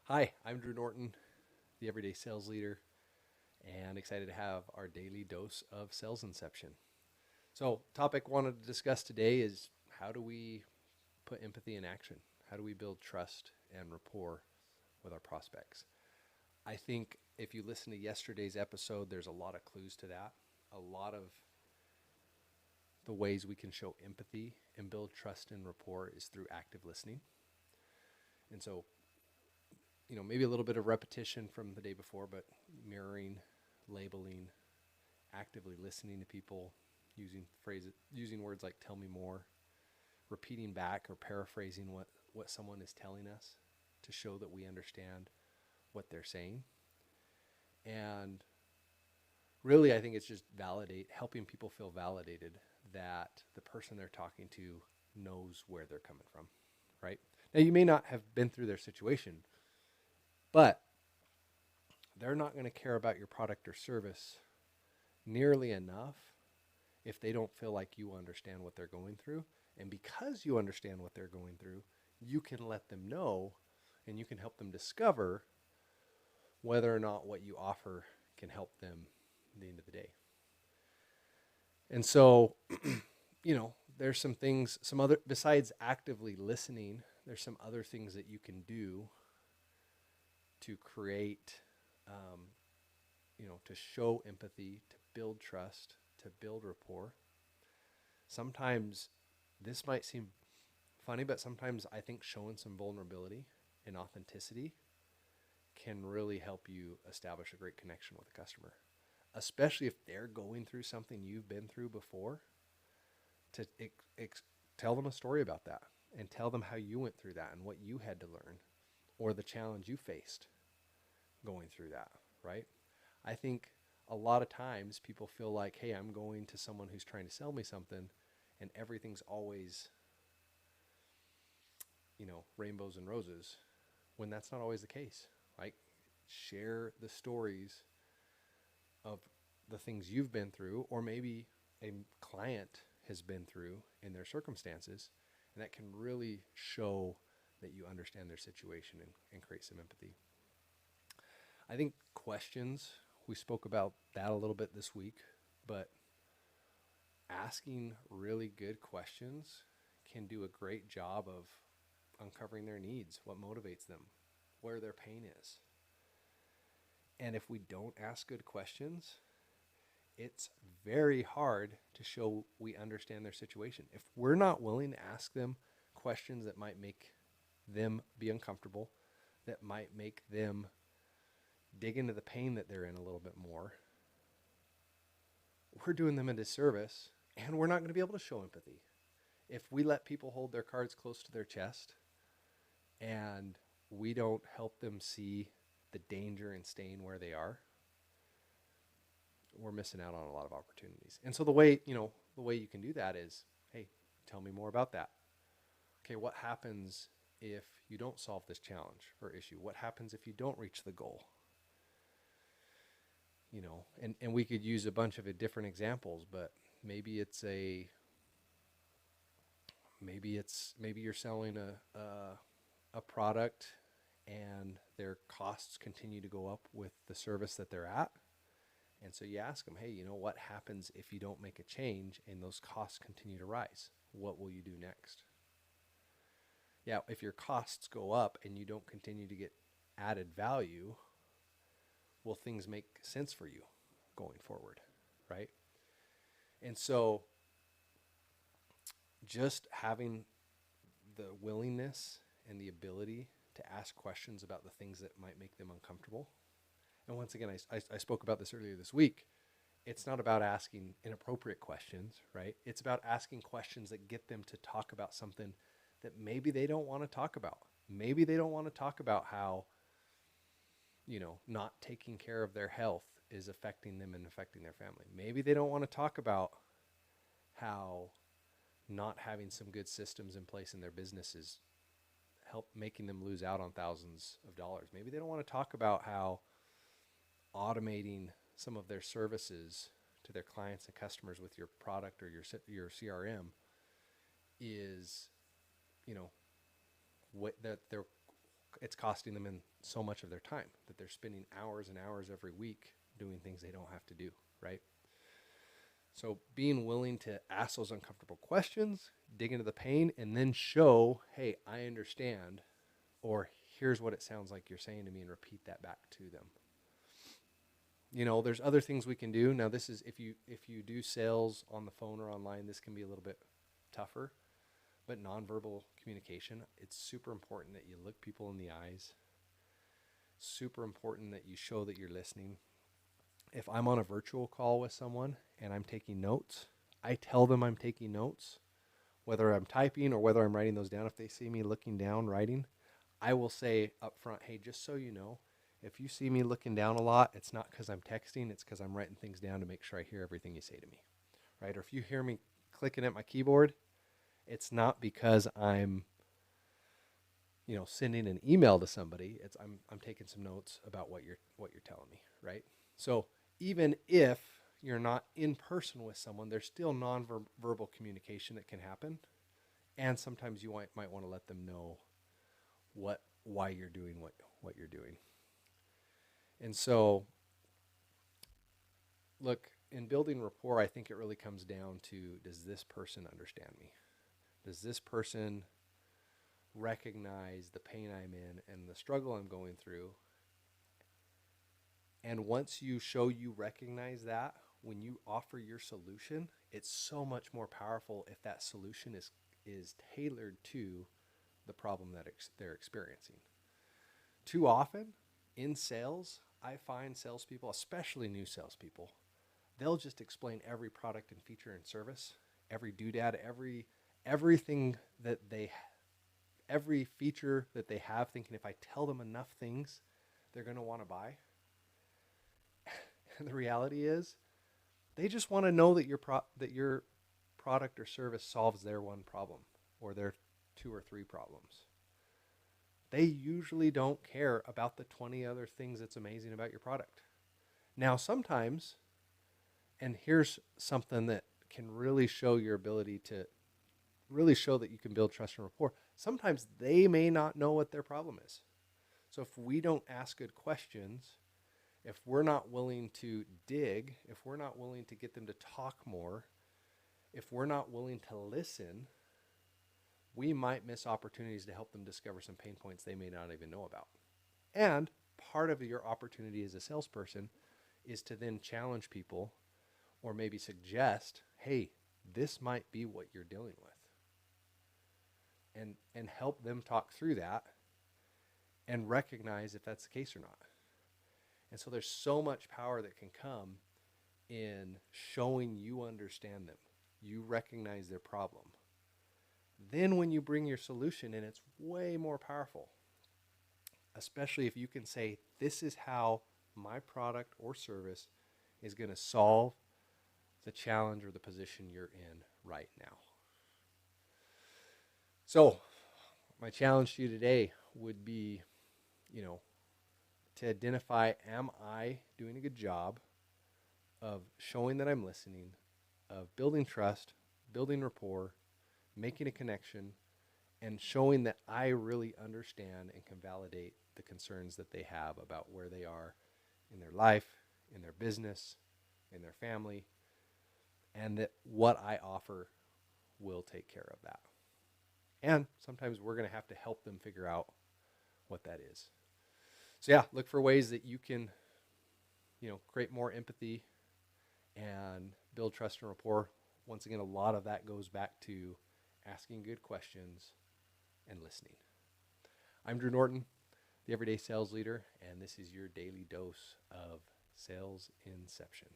Hi, I'm Drew Norton, the Everyday Sales Leader, and excited to have our daily dose of sales inception. So, topic I wanted to discuss today is how do we put empathy in action? How do we build trust and rapport with our prospects? I think if you listen to yesterday's episode, there's a lot of clues to that. A lot of the ways we can show empathy and build trust and rapport is through active listening. And so, maybe a little bit of repetition from the day before, but mirroring, labeling, actively listening to people, using words like "tell me more," repeating back or paraphrasing what someone is telling us to show that we understand what they're saying. And really, I think it's just helping people feel validated that the person they're talking to knows where they're coming from, right? Now, you may not have been through their situation, but they're not going to care about your product or service nearly enough if they don't feel like you understand what they're going through. And because you understand what they're going through, you can let them know and you can help them discover whether or not what you offer can help them at the end of the day. And so, there's some things, some other, besides actively listening, there's some other things that you can do to create, to show empathy, to build trust, to build rapport. Sometimes this might seem funny, but sometimes I think showing some vulnerability and authenticity can really help you establish a great connection with a customer, especially if they're going through something you've been through before. To tell them a story about that and tell them how you went through that and what you had to learn or the challenge you faced going through that, right? I think a lot of times people feel like, hey, I'm going to someone who's trying to sell me something and everything's always, rainbows and roses, when that's not always the case. Like, share the stories of the things you've been through, or maybe a client has been through in their circumstances, and that can really show that you understand their situation and create some empathy. I think questions, we spoke about that a little bit this week, but asking really good questions can do a great job of uncovering their needs, what motivates them, where their pain is. And if we don't ask good questions, it's very hard to show we understand their situation. If we're not willing to ask them questions that might make them be uncomfortable, that might make them dig into the pain that they're in a little bit more, we're doing them a disservice and we're not going to be able to show empathy. If we let people hold their cards close to their chest and we don't help them see the danger in staying where they are, we're missing out on a lot of opportunities. And so the way you can do that is, hey, tell me more about that. Okay, what happens if you don't solve this challenge or issue? What happens if you don't reach the goal? And we could use a bunch of different examples, but maybe you're selling a product and their costs continue to go up with the service that they're at. And so you ask them, hey, what happens if you don't make a change and those costs continue to rise? What will you do next? Yeah, if your costs go up and you don't continue to get added value, will things make sense for you going forward, right? And so just having the willingness and the ability to ask questions about the things that might make them uncomfortable. And once again, I spoke about this earlier this week. It's not about asking inappropriate questions, right? It's about asking questions that get them to talk about something that maybe they don't want to talk about. Maybe they don't want to talk about how, not taking care of their health is affecting them and affecting their family. Maybe they don't want to talk about how not having some good systems in place in their businesses help making them lose out on thousands of dollars. Maybe they don't want to talk about how automating some of their services to their clients and customers with your product or your CRM is, what that they're it's costing them in so much of their time that they're spending hours and hours every week doing things they don't have to do, right? So being willing to ask those uncomfortable questions, dig into the pain, and then show, hey, I understand, or here's what it sounds like you're saying to me, and repeat that back to them. There's other things we can do. Now, this is if you do sales on the phone or online, this can be a little bit tougher. But nonverbal communication, it's super important that you look people in the eyes. Super important that you show that you're listening. If I'm on a virtual call with someone and I'm taking notes, I tell them I'm taking notes, whether I'm typing or whether I'm writing those down. If they see me looking down writing, I will say up front, hey, just so you know, if you see me looking down a lot, it's not because I'm texting, it's because I'm writing things down to make sure I hear everything you say to me, right? Or if you hear me clicking at my keyboard, it's not because I'm, sending an email to somebody. It's I'm taking some notes about what you're telling me, right? So even if you're not in person with someone, there's still nonverbal communication that can happen, and sometimes you might want to let them know why you're doing what you're doing. And so, look, in building rapport, I think it really comes down to, does this person understand me? Does this person recognize the pain I'm in and the struggle I'm going through? And once you show you recognize that, when you offer your solution, it's so much more powerful if that solution is tailored to the problem that they're experiencing. Too often in sales, I find salespeople, especially new salespeople, they'll just explain every product and feature and service, every doodad, everything that every feature that they have, thinking if I tell them enough things, they're going to want to buy. And the reality is, they just want to know that your product or service solves their one problem or their 2 or 3 problems. They usually don't care about the 20 other things that's amazing about your product. Now, sometimes, and here's something that can really show your ability to really show that you can build trust and rapport. Sometimes they may not know what their problem is. So if we don't ask good questions, if we're not willing to dig, if we're not willing to get them to talk more, if we're not willing to listen, we might miss opportunities to help them discover some pain points they may not even know about. And part of your opportunity as a salesperson is to then challenge people or maybe suggest, hey, this might be what you're dealing with. And help them talk through that and recognize if that's the case or not. And so there's so much power that can come in showing you understand them. You recognize their problem. Then when you bring your solution in, it's way more powerful. Especially if you can say, this is how my product or service is going to solve the challenge or the position you're in right now. So my challenge to you today would be, to identify, am I doing a good job of showing that I'm listening, of building trust, building rapport, making a connection, and showing that I really understand and can validate the concerns that they have about where they are in their life, in their business, in their family, and that what I offer will take care of that. And sometimes we're going to have to help them figure out what that is. So yeah, look for ways that you can, create more empathy and build trust and rapport. Once again, a lot of that goes back to asking good questions and listening. I'm Drew Norton, the Everyday Sales Leader, and this is your daily dose of Sales Inception.